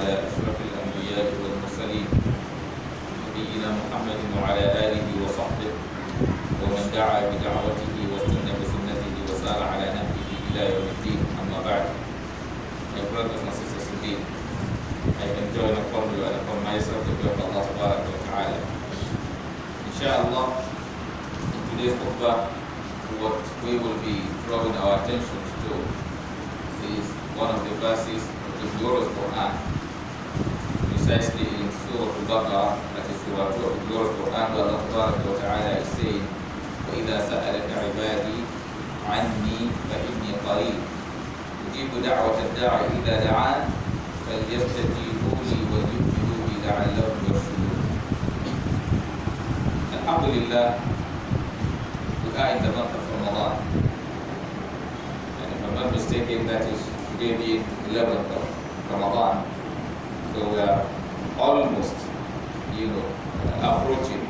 على أشرف الأنبياء والمرسلين نبينا محمد وعلى آله وصحبه ومن دعا بدعوته واستنى بسنته وسار على نهجه إلى يوم الدين. أما بعد, my brothers and sisters in deen, I enjoy upon you and upon myself the glory of Allah subhanahu wa ta'ala. Inshallah, in today's khutbah, what we will be drawing our attention to is one of the verses of the glorious Quran, precisely in Surah Al-Baqarah, that is Surah 2 of the glorious Quran, where Allah wa ta'ala is saying, وَإِذَا سَأَلَكَ عِبَادِي عَنِّي فَإِنِّي قَرِيبٌ أُجِيبُ دَعْوَةَ الدَّاعِ إِذَا دَعَانِ فَلْيَسْتَجِيبُوا لِي وَلْيُؤْمِنُوا بِي لَعَلَّهُمْ يَرْشُدُونَ. Alhamdulillah, we are in the month of Ramadan, and if I'm not mistaken, that is today being 11th of Ramadan. So we are almost, approaching,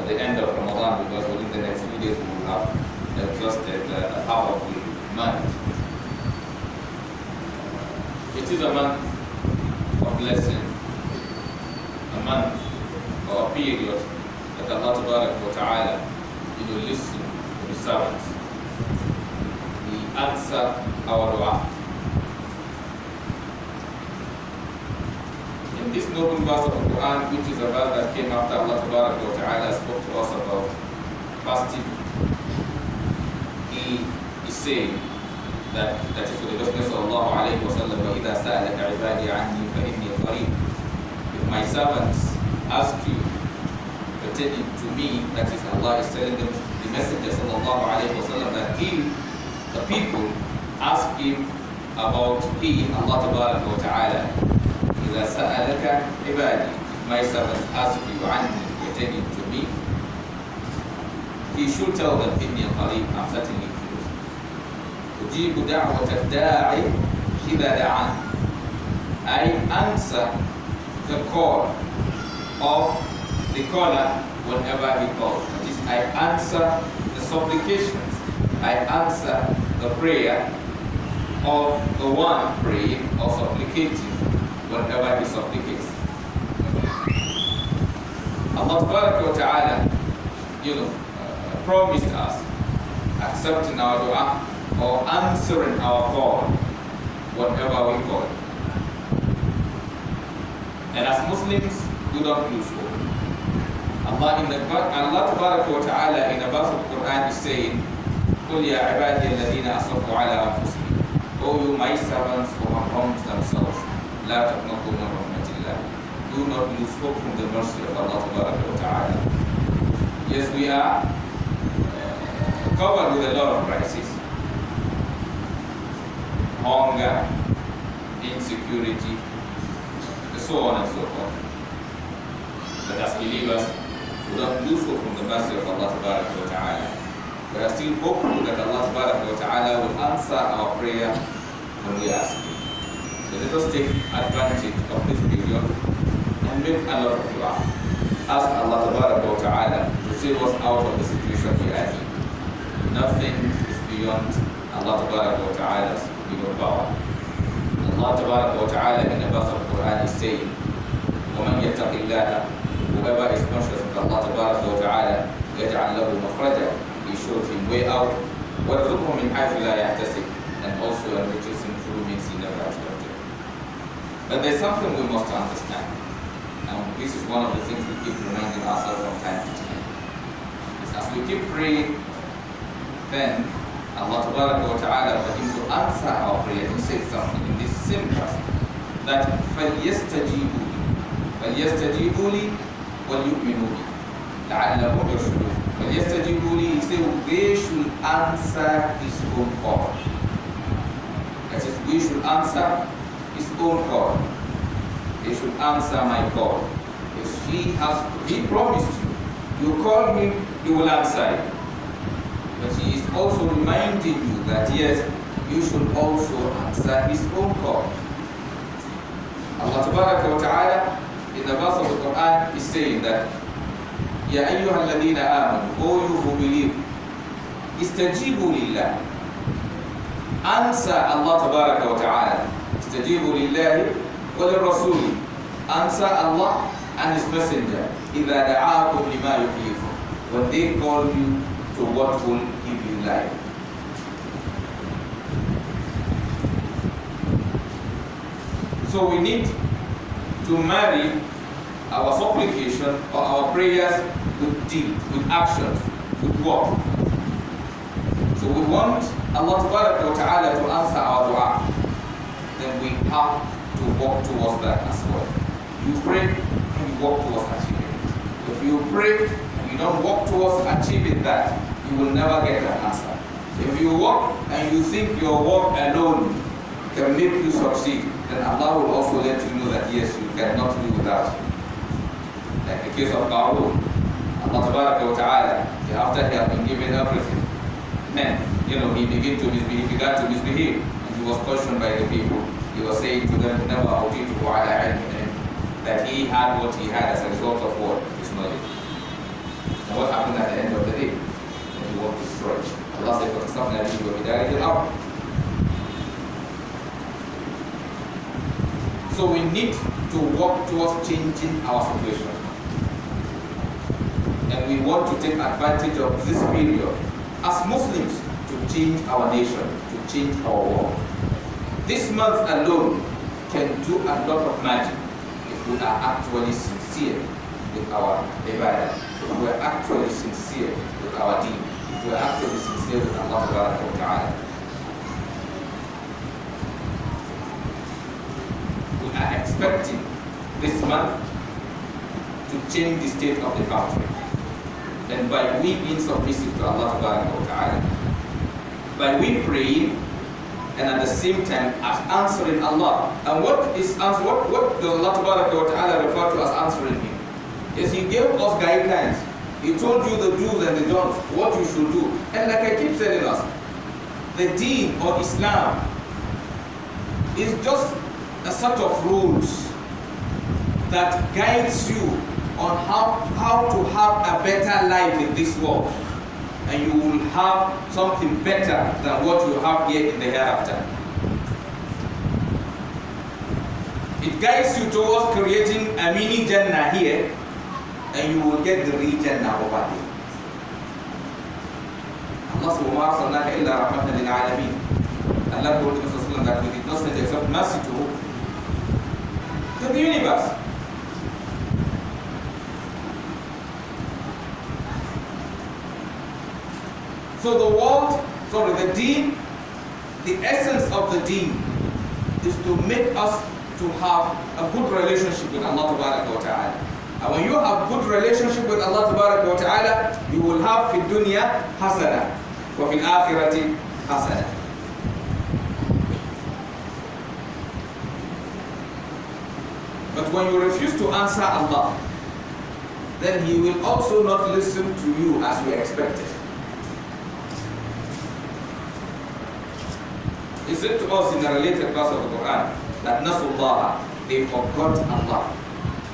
the end of Ramadan, because within the next few days we will have exhausted half of the month. It is a month of blessing, a month or a period that Allah wa ta'ala listen to the servants. He answer our dua. In this noble verse of the Quran, which is a verse that came after Allah wa ta'ala spoke to us about fasting, He is saying that is for the Messenger sallallahu alayhi wa sallam, وَإِذَا سَأَلَكَ عِبَادِي عَنِّي فَإِنِّي قَرِيبٌ. If my servants ask you pertaining to me, that is, Allah is telling them, the Messenger sallallahu alayhi wa sallam, that he, the people, ask him about he, Allah wa ta'ala. إِذَا سَأَلَكَ عِبَادِي, if my servants ask you عَنِّي pertaining to me, he should tell them, إِنِّي قَرِيبٌ, I'm certainly close. أُجِيبُ دَعْوَةَ الدَّاعِ إِذَا دَعَانِ, I answer the call of the caller whenever he calls. That is, I answer the supplications, I answer the prayer of the one praying or supplicating whenever he supplicates. Allah wa ta'ala, promised us accepting our dua or answering our call whenever we call. And as Muslims, we don't lose hope. Allah wa ta'ala in a verse of the Quran is saying, قُلْ يَا عِبَادِيَ الَّذِينَ أَسْرَفُوا عَلَىٰ أَنفُسِهِمْ, O you my servants who have wronged themselves, لَا تَقْنَطُوا مِنْ رَحْمَةِ اللَّهِ, do not lose hope from the mercy of Allah wa ta'ala. Yes, we are covered with a lot of crises. Hunger, insecurity, so on and so forth. But as believers, we don't lose hope from the mercy of Allah wa ta'ala. We are still hopeful that Allah wa ta'ala will answer our prayer when we ask Him. So let us take advantage of this period and make a lot of dua. Ask Allah wa ta'ala to save us out of the situation we are in. Nothing is beyond Allah wa ta'ala's power. Allah wa ta'ala in the verse of the Quran is saying, وَمَنْ يَتَّقِ اللَّهَ, whoever is conscious of Allah wa ta'ala, يَجْعَلْ لَهُ مَخْرَجًا, He shows him way out, وَيَرْزُقْهُ مِنْ حَيْثُ لَا يَحْتَسِبُ, and also enriches him through means he never expected. But there's something we must understand, and this is one of the things we keep reminding ourselves from time to time. As we keep praying, then Allah wa ta'ala, for Him to answer our prayer, He says something in this same verse, that فَلْيَسْتَجِيبُوا لِي وَلْيُؤْمِنُوا بِي لَعَلَّهُمْ يَرْشُدُونَ. فَلْيَسْتَجِيبُوا لِي, He said they should answer His own call. That is, we should answer His own call. They should answer my call. Yes, He promised you. You call Him, He will answer you. But He is also reminding you that yes, you should also answer His own call. Allah wa ta'ala in the verse of the Quran is saying that Ya ayyuha alladhina amanu, O you who believe, istajibu lillah, answer Allah wa ta'ala. استجيبوا لله وللرسول. Answer Allah and His Messenger. إذا دعاكم لما يحييكم. When they call you to what will give you life. So we need to marry our supplication or our prayers with deeds, with actions, with work. So we want Allah Ta'ala to answer our dua. Then we have to work towards that as well. You pray and you work towards achieving it. If you pray and you don't work towards achieving that, you will never get an answer. If you work and you think your work alone can make you succeed, then Allah will also let you know that yes, you cannot do without. Like the case of Qarun, Allah Ta'ala, after he had been given everything, then he began to misbehave, and he was questioned by the people. He was saying to them, never awtitu ala ilmin, that he had what he had as a result of what? His knowledge. And what happened at the end of the day? When he was destroyed. Allah said, فَتَصَفْنَا بِهِ وَبِدَارِهِ الْأَرْضِ. So we need to work towards changing our situation. And we want to take advantage of this period as Muslims to change our nation, to change our world. This month alone can do a lot of magic if we are actually sincere with our ibadah, if we are actually sincere with our deen, if we are actually sincere with Allah Ta'ala. We are expecting this month to change the state of the country. And by we being submissive to Allah Ta'ala, by we praying and at the same time as answering Allah. And what does Allah Ta'ala refer to as answering Him? Yes, He gave us guidelines. He told you the do's and the don'ts, what you should do. And like I keep telling us, the deen or Islam is just a set of rules that guides you on how to have a better life in this world, and you will have something better than what you have here in the hereafter. It guides you towards creating a mini Jannah here, and you will get the real Jannah over here. Allah subhanahu wa ta'ala illa rahmatan lil alamin. Allah told us that we did not send except mercy to the universe. So the deen, the essence of the deen is to make us to have a good relationship with Allah Ta'ala. And when you have good relationship with Allah Ta'ala, you will have fi dunya hasana wa fil akhirati hasana. But when you refuse to answer Allah, then He will also not listen to you as you expected. He said to us in a related verse of the Quran that Nasullaha, they forgot Allah.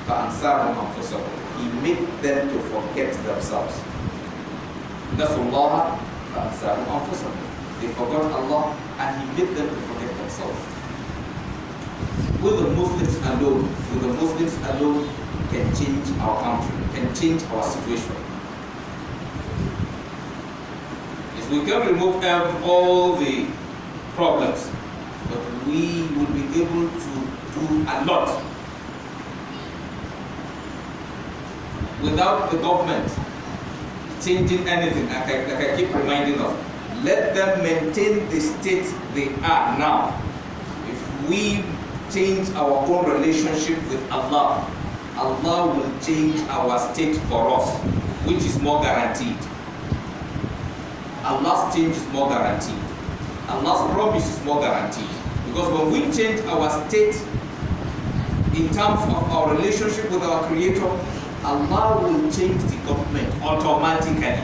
فَأَنْسَاهُمْ أَنفُسَهُمْ. He made them to forget themselves. Nasullaha فَأَنْسَاهُمْ أَنفُسَهُم. They forgot Allah and He made them to forget themselves. With the Muslims alone can change our country, can change our situation. Yes, we can remove all the problems, but we will be able to do a lot without the government changing anything. Like I keep reminding us, let them maintain the state they are now. If we change our own relationship with Allah, Allah will change our state for us, which is more guaranteed. Allah's change is more guaranteed. Allah's promise is more guaranteed. Because when we change our state in terms of our relationship with our Creator, Allah will change the government automatically.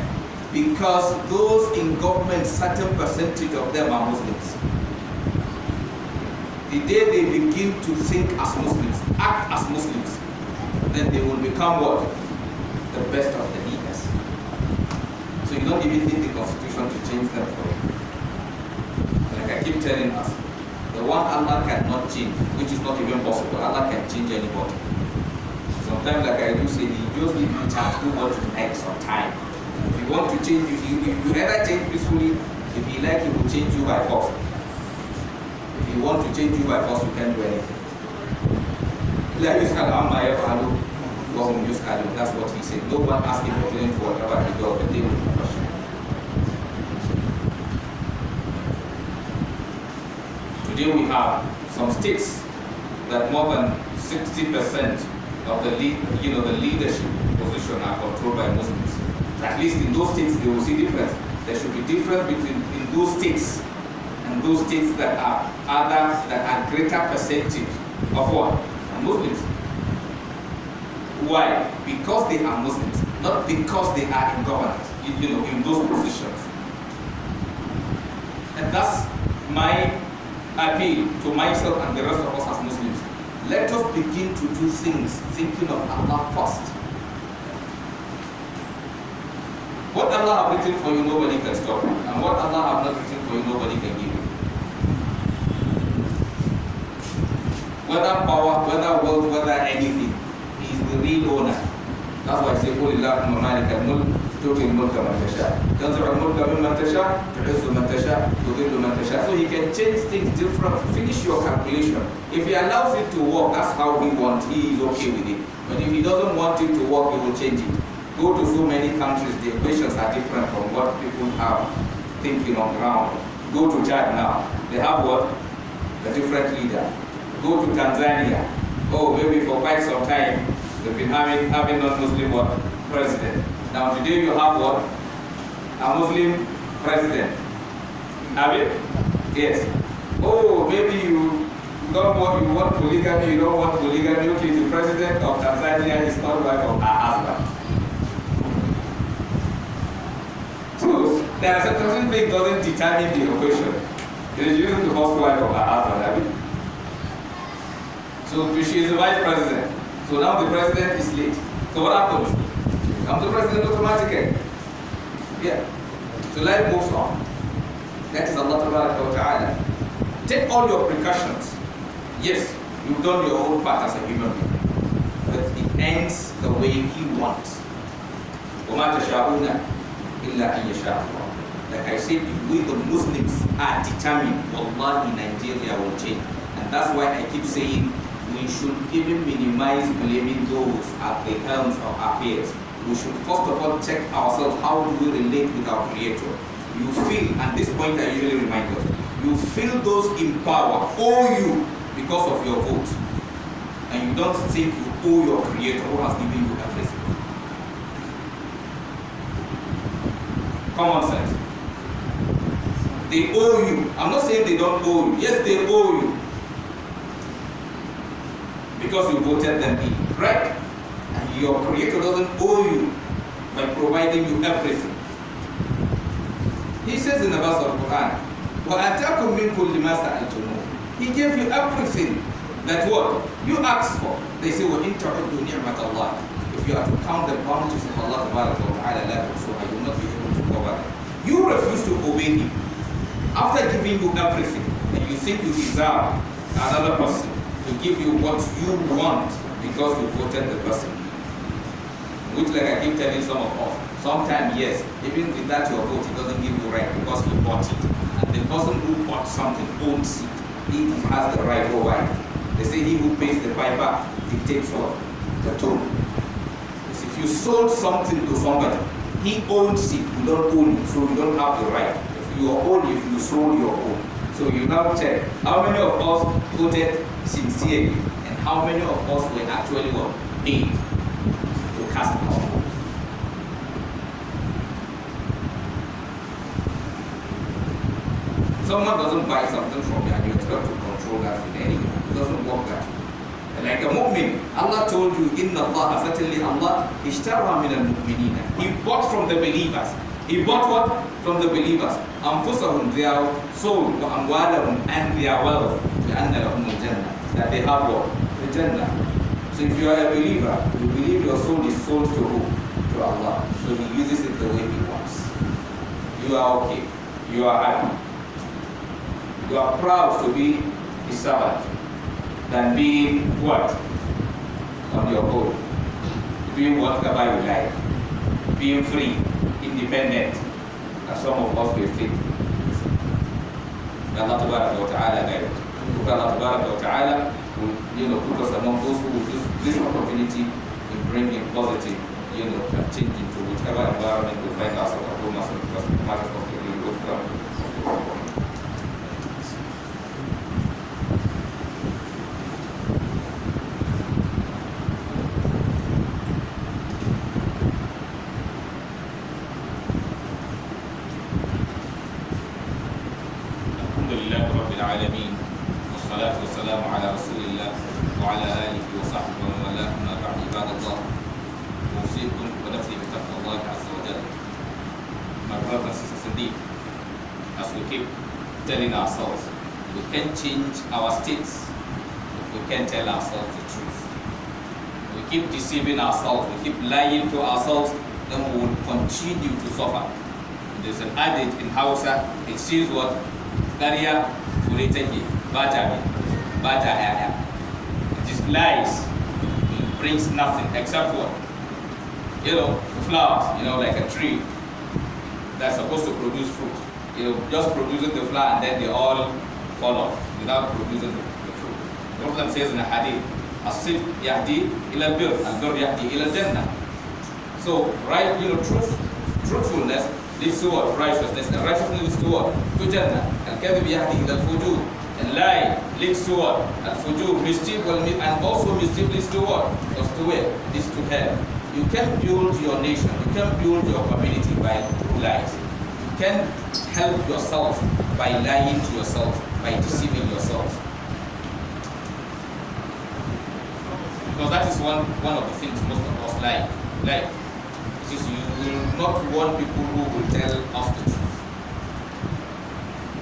Because those in government, certain percentage of them are Muslims. The day they begin to think as Muslims, act as Muslims, then they will become what? The best of the leaders. So you don't even need the constitution to change them for you. Like I keep telling us, The one Allah cannot change, which is not even possible. Allah can change anybody. Sometimes, like I do say, you just need to chance do what you like sometime. If you want to change, you either change peacefully. If you like, he will change you by force. If you want to change you by force, you can't do anything. That's what he said. No one asking him to do whatever he does, but they will question. Today we have some states that more than 60% of the leadership position are controlled by Muslims. At least in those states, they will see difference. There should be difference between in those states and those states that are others that are greater percentage of what? Muslims. Why? Because they are Muslims, not because they are in governance, in those positions. And that's my appeal to myself and the rest of us as Muslims. Let us begin to do things thinking of Allah first. What Allah has written for you, nobody can stop you. And what Allah has not written for you, nobody can give you. Whether power, whether wealth, whether anything, He is the real owner. That's why I say, قُلِ اللَّهُمَّ مَالِكَ الْمُلْكِ تُؤْتِي الْمُلْكَ مَنْ تَشَاءُ تَنزِعُ الْمُلْكَ مِمَّنْ تَشَاءُ تُعِزُّ مَنْ تَشَاءُ تُذِلُّ مَنْ تَشَاءُ. So He can change things different. Finish your calculation. If He allows it to work, that's how He wants. He is okay with it. But if He doesn't want it to work, He will change it. Go to so many countries, the equations are different from what people have thinking on ground. Go to Chad now. They have what? A different leader. Go to Tanzania. Oh, maybe for quite some time they've been having non-Muslim what? President. Now today you have what? A Muslim president. Have it? Yes. Oh, maybe you want polygamy, you don't want polygamy. Okay, the president of Tanzania is not wife of her husband. So there are certain things doesn't determine the equation. It is using the first wife of her husband, have it? So she is the vice president. So now the president is late. So what happens? Comes the president automatically. Yeah. So life moves on. That is Allah Ta'ala. Take all your precautions. Yes, you've done your own part as a human being. But it ends the way He wants. وَمَا تَشَاءُونَ إِلَّا أَن يَشَاءَ اللَّهُ. Like I said, if we the Muslims are determined, Wallahi, Nigeria will change. And that's why I keep saying we should even minimize blaming those at the helms of affairs. We should first of all check ourselves, how do we relate with our Creator? You feel, and this point I usually remind us, you feel those in power owe you because of your vote. And you don't think you owe your Creator who has given you everything. Common sense. They owe you. I'm not saying they don't owe you. Yes, they owe you. Because you voted them in, right? And your Creator doesn't owe you by providing you everything. He says in the verse of the Quran, وَأَتَاكُمْ مِنْ كُلِّ مَا سَأَلْتُمُوهُ. He gave you everything that what you asked for. They say, وَإِنْ تَعُدُّوا نِعْمَةَ اللَّهِ. If you are to count the bounties of Allah Ta'ala, you will not be able to cover them. You refuse to obey Him. After giving you everything, and you think you deserve another person to give you what you want because you voted the person. Which, like I keep telling some of us, sometimes yes, even with that your vote, it doesn't give you right because he bought it. And the person who bought something owns it. He has the right over it. They say he who pays the piper dictates what? The tone. Because if you sold something to somebody, he owns it, you don't own it, so you don't have the right. If you are own, if you sold your own. So you now check how many of us voted sincerely and how many of us were actually paid to cast our vote. Someone doesn't buy something from you and you expect to control that in any way. It doesn't work that way. Like a mu'min, Allah told you, Inna Allah, certainly Allah, ishtara min al-mu'minina. He bought from the believers. He bought what? From the believers. Anfusahum, their soul, wa amwalahum, and their wealth. Li'anna lahum al-jannah. That they have what? The Jannah. So if you are a believer, you believe your soul is sold to who? To Allah. So He uses it the way He wants. You are okay. You are happy. You are proud to be is servant than being what? On your own. Doing whatever you like. Being free, independent, as some of us will think. Allah Tabaraka wa Ta'ala guide. Allah Tabaraka wa Ta'ala will put us among those who will use this opportunity in bringing positive, and changing to whichever environment we find ourselves at home as matters of the good from. العالمين والصلاة والسلام على رسول الله وعلى آله وصحبه ومن والاه أما بعد عباد الله أوصيكم ونفسي بتقوى الله عز وجل. My brothers and sisters, indeed, as we keep telling ourselves, we can change our states if we can tell ourselves the truth. We keep deceiving ourselves, we keep lying to ourselves, then we will continue to suffer. There's an adage in Hausa, it says what? Karya fure take bata yaya. It is lies. It brings nothing except what? Flowers, like a tree that's supposed to produce fruit. Just producing the flower and then they all fall off without producing the fruit. The Prophet says in a hadith, as-sidq yahdi ila al-birr, al-birr yahdi ila al-jannah. So, right, truthfulness leads to what? Righteousness. And righteousness leads to what? To Jannah. Al-kadhib yahdi ila al-fujur. And lie leads to what? Al-fujur, mischief, and also mischief leads to what? Leads to where? Leads to hell. You can build your nation, you can build your community by lies. You can help yourself by lying to yourself, by deceiving yourself. Because that is one of the things most of us like. It is you will not want people who will tell us the truth.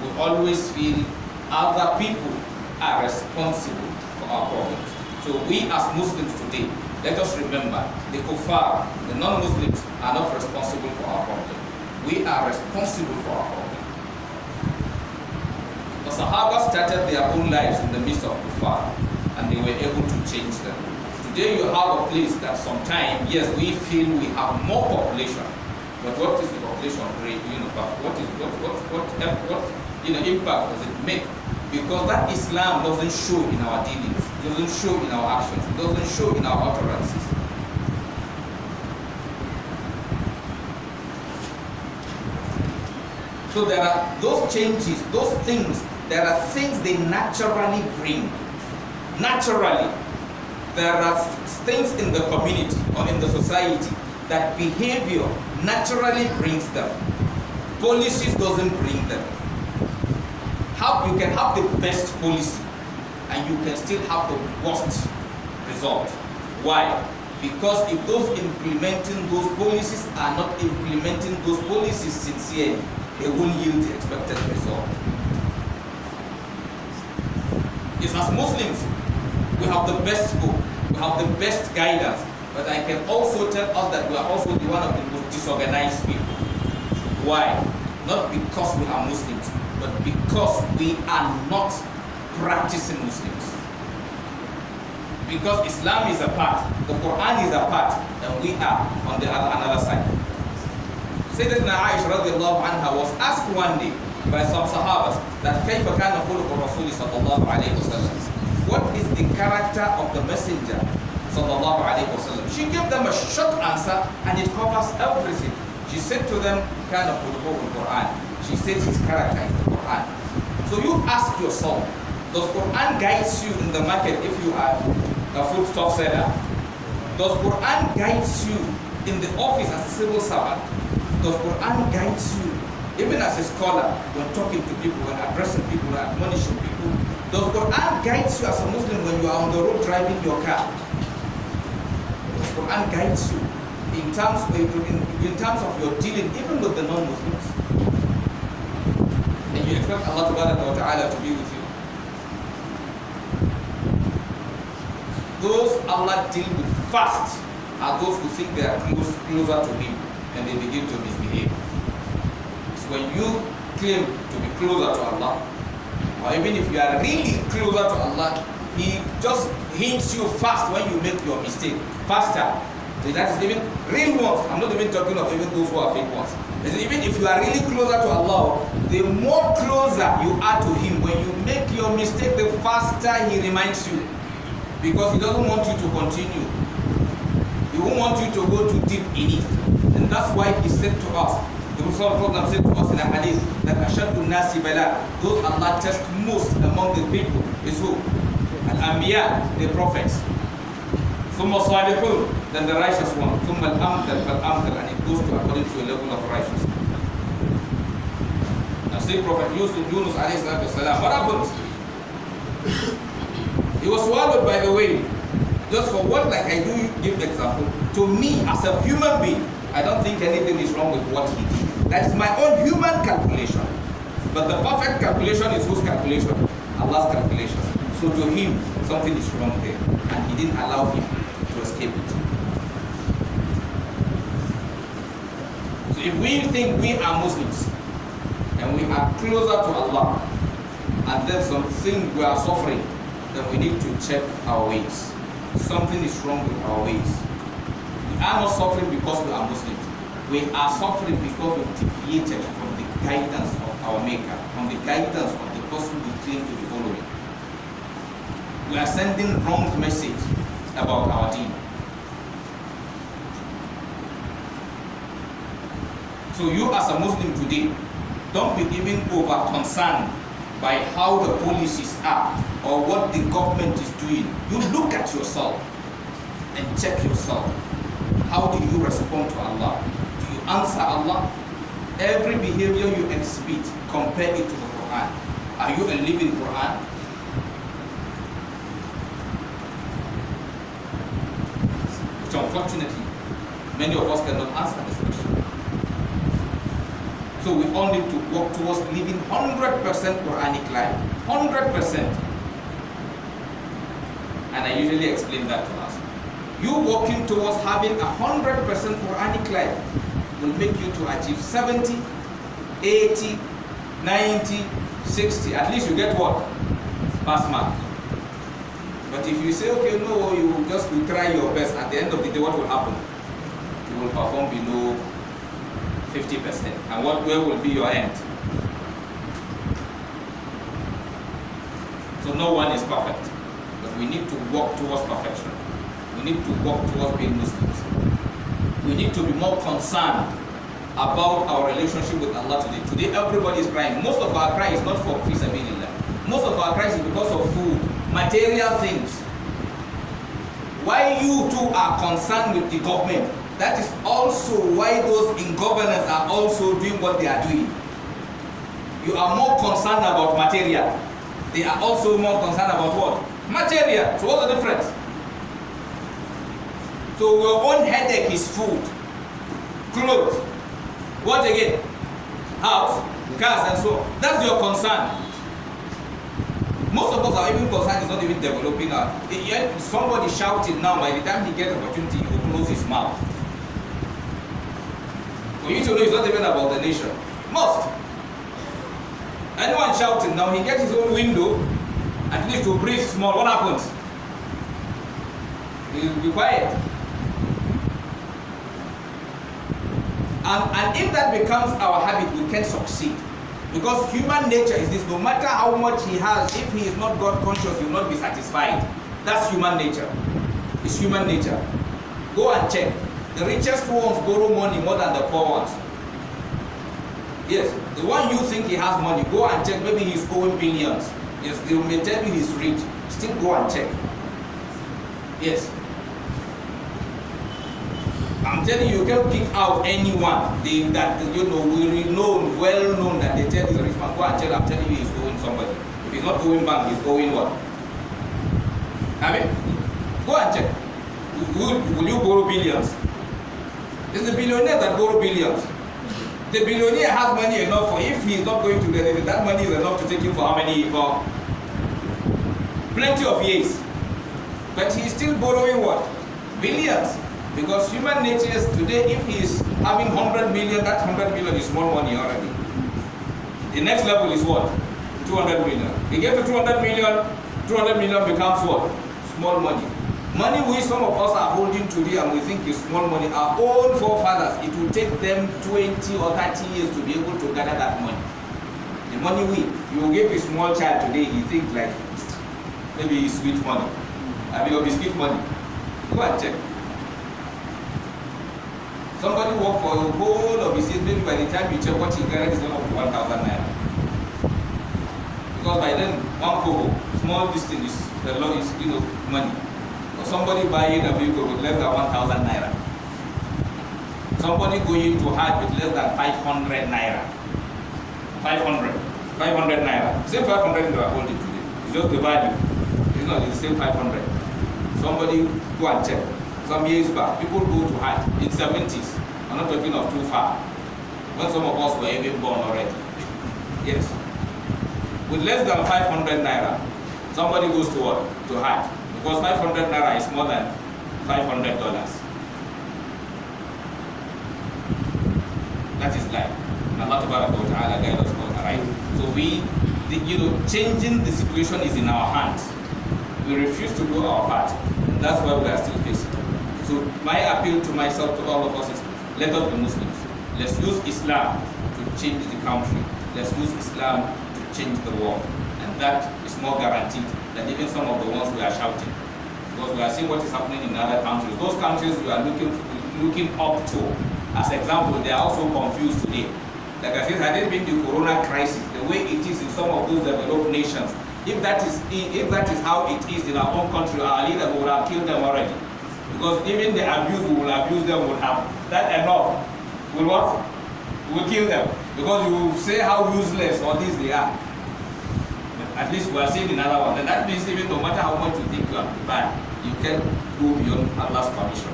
We always feel other people are responsible for our problems. So we as Muslims today, let us remember, the kuffar, the non-Muslims are not responsible for our problem. We are responsible for our problem. The Sahaba started their own lives in the midst of kuffar, and they were able to change them. Today you have a place that sometimes, yes, we feel we have more population, but what is the population rate? What impact does it make? Because that Islam doesn't show in our dealings, it doesn't show in our actions, it doesn't show in our utterances. So there are those changes, those things, there are things they naturally bring. Naturally. There are things in the community or in the society that behavior naturally brings them. Policies doesn't bring them. You can have the best policy and you can still have the worst result. Why? Because if those implementing those policies are not implementing those policies sincerely, they won't yield the expected result. Yes, as Muslims, we have the best school, we have the best guidance, but I can also tell us that we are also the one of the most disorganized people. Why? Not because we are Muslims, but because we are not practicing Muslims. Because Islam is a part, the Quran is a part, and we are on the another side. Sayyidatina Aisha radiallahu anha was asked one day by some Sahabas that كيف كان خلق الرسول صلى الله عليه وسلم? What is the character of the Messenger sallallahu alaihi wasallam? She gave them a short answer and it covers everything. She said to them, kind of Quran. She said his character is the Quran. So you ask yourself, does Quran guide you in the market if you are a foodstuff seller? Does Quran guide you in the office as a civil servant? Does Quran guide you even as a scholar when talking to people, when addressing people, when admonishing people? Does Quran guide you as a Muslim when you are on the road driving your car? Does Quran guide you in terms of your dealing even with the non-Muslims? And you expect Allah Ta'ala to be with you? Those Allah deal with fast are those who think they are closer to Him and they begin to misbehave. It's when you claim to be closer to Allah, or even if you are really closer to Allah, He just hints you fast when you make your mistake, faster. So that is even real ones. I'm not even talking of even those who are fake ones. Even if you are really closer to Allah, the more closer you are to Him, when you make your mistake, the faster He reminds you. Because He doesn't want you to continue. He won't want you to go too deep in it. And that's why He said to us, the Prophet said to us in a hadith, that Ashaddu Nasi Bala, those Allah tests most among the people is who? Al-Anbiya, the prophets. ثم الصالحون, then the righteous one. ثم الأمثل فالأمثل, and it goes to according to a level of righteousness. Now see Prophet Yunus alayhi salatu wasalam, what happened? He was swallowed by the whale. Just for what, like I do give example, to me as a human being, I don't think anything is wrong with what he did. That is my own human calculation. But the perfect calculation is whose calculation? Allah's calculation. So to him, something is wrong there. And he didn't allow him to escape it. So if we think we are Muslims, and we are closer to Allah, and then something we are suffering, then we need to check our ways. Something is wrong with our ways. We are not suffering because we are Muslims. We are suffering because we deviated from the guidance of our Maker, from the guidance of the person we claim to be following. We are sending wrong message about our deen. So you as a Muslim today, don't be even over concerned by how the policies are or what the government is doing. You look at yourself and check yourself. How do you respond to Allah? Do you answer Allah? Every behavior you exhibit, compare it to the Quran. Are you a living Quran? Which unfortunately, many of us cannot answer this question. So we all need to work towards living 100% Quranic life. 100%. And I usually explain that to us. You working towards having 100% Quranic life will make you to achieve 70, 80, 90, 60. At least you get what? Pass mark. But if you say, okay, no, you will try your best, at the end of the day, what will happen? You will perform below 50%. And where will be your end? So no one is perfect. But we need to work towards perfection. We need to work towards being Muslims. We need to be more concerned about our relationship with Allah today. Today everybody is crying. Most of our cry is not for fi sabilillah. Most of our cry is because of food, material things. Why you two are concerned with the government, that is also why those in governance are also doing what they are doing. You are more concerned about material. They are also more concerned about what? Material. So what's the difference? So your own headache is food, clothes, what again? House, cars and so on. That's your concern. Most of us are even concerned it's not even developing out. Yet somebody shouting now, by the time he gets opportunity, he will close his mouth. For you to know it's not even about the nation. Most. Anyone shouting now, he gets his own window, at least to breathe small. What happens? He will be quiet. And if that becomes our habit, we can succeed. Because human nature is this, no matter how much he has, if he is not God conscious, he will not be satisfied. That's human nature. It's human nature. Go and check. The richest ones borrow money more than the poor ones. Yes, the one you think he has money, go and check. Maybe he's owing billions. Yes, they may tell you he's rich. Still go and check. Yes. I'm telling you, you can pick out anyone that well known that they tell you the rich man. Go and check. I'm telling you, he's owing somebody. If he's not owing bank, he's owing what? I mean, go and check. Will you borrow billions? It's the billionaire that borrow billions. The billionaire has money enough for, if he's not going to get it, that money is enough to take him for how many? For plenty of years. But he's still borrowing what? Billions. Because human nature is today, if he is having 100 million, that 100 million is small money already. The next level is what? 200 million. He gave to 200 million, 200 million becomes what? Small money. Money which some of us are holding today and we think is small money, our own forefathers, it will take them 20 or 30 years to be able to gather that money. The money you give a small child today, he thinks like, maybe it's sweet money. I mean, biscuit money. Go and check. Somebody work for a whole of his years, maybe by the time you check what he got is up to 1,000 naira. Because by then, one kobo, small distance is the law is money. Or somebody buying a vehicle with less than 1,000 naira. Somebody going to Hajj with less than 500 naira. 500 naira. Same 500 you are holding today. It's just the value. It's not the same 500. Somebody go and check. Some years back, people go to Hajj in 70s. I'm not talking of too far. When some of us were even born already. Yes. With less than 500 naira, somebody goes to what? To Hajj. Because 500 naira is more than $500. That is life. And Allah Ta'ala guide us all, right? So changing the situation is in our hands. We refuse to do our part. And that's why we are still facing. So my appeal to myself, to all of us is, let us be Muslims. Let's use Islam to change the country. Let's use Islam to change the world. And that is more guaranteed than even some of the ones we are shouting. Because we are seeing what is happening in other countries. Those countries we are looking up to, as example, they are also confused today. Like I said, had it been the corona crisis, the way it is in some of those developed nations, if that is how it is in our own country, our leaders would have killed them already. Because even the abuse we will abuse them would have that enough. Will what? Will kill them. Because you will say how useless all these they are. At least we are seeing another one. And that means even no matter how much you think you are bad, you can go beyond Allah's permission.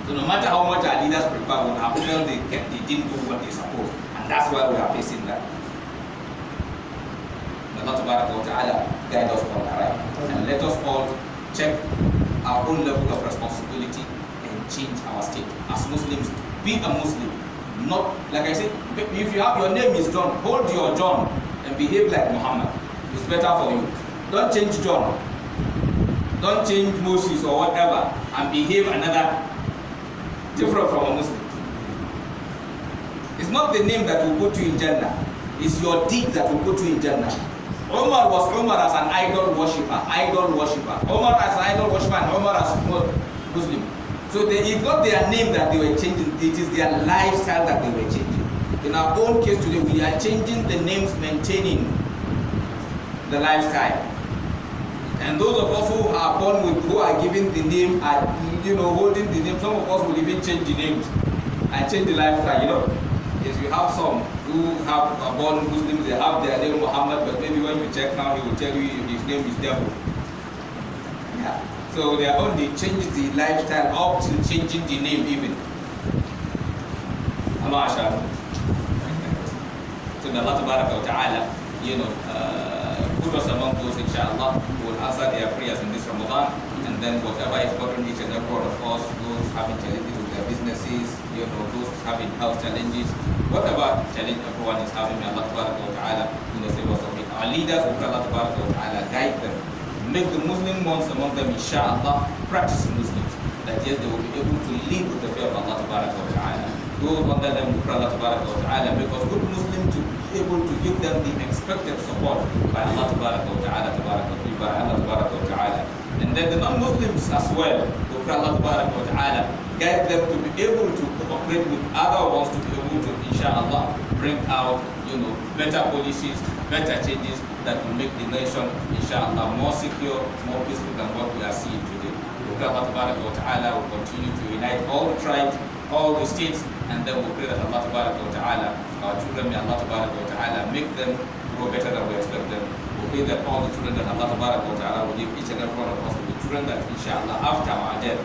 So no matter how much our leaders prepare, we have felt they didn't do what they supposed. And that's why we are facing that. Allah Ta'ala guide us all, right? And let us all check our own level of responsibility and change our state. As Muslims, be a Muslim. Not, like I said, if you have your name is John, hold your John and behave like Muhammad. It's better for you. Don't change John. Don't change Moses or whatever and behave another different from a Muslim. It's not the name that will put you in Jannah. It's your deed that will put you in Jannah. Umar was Umar as an idol worshipper. Umar as an idol worshipper and Umar as Muslim. So it's not their name that they were changing, it is their lifestyle that they were changing. In our own case today, we are changing the names, maintaining the lifestyle. And those of us who are born with, who are given the name, are holding the name, some of us will even change the names and change the lifestyle, Yes, you have some who are born Muslims, they have their name Muhammad, but maybe when you check now, he will tell you his name is devil. Yeah. So they are only changing the lifestyle up to changing the name even. Allah Ashar. So Allah Ta'ala, put us among those, inshallah, who will answer their prayers in this Ramadan, and then whatever is bothering each and every one of us, those having challenges with their businesses, those having health challenges, whatever challenge everyone is having, may Allah Ta'ala, save us from it. Our leaders, may Allah Ta'ala guide them, make the Muslim ones among them, inshallah, practicing Muslims, that yes, they will be able to live with the fear of Allah Ta'ala. Those under them, may Allah Ta'ala make us good Muslims to be able to give them the expected support by Allah Ta'ala. And then the non-Muslims as well, may Allah Ta'ala guide them to be able to cooperate with other ones to be able to, inshallah, bring out, better policies, better changes that will make the nation, inshallah, more secure, more peaceful than what we are seeing today. Allah Ta'ala will continue to unite all the tribes, all the states, and then we pray that Allah Ta'ala, our children, may Allah Ta'ala make them grow better than we expect them. We pray that all the children that Allah Ta'ala will give each and every one of us will be children that, inshallah, after our death,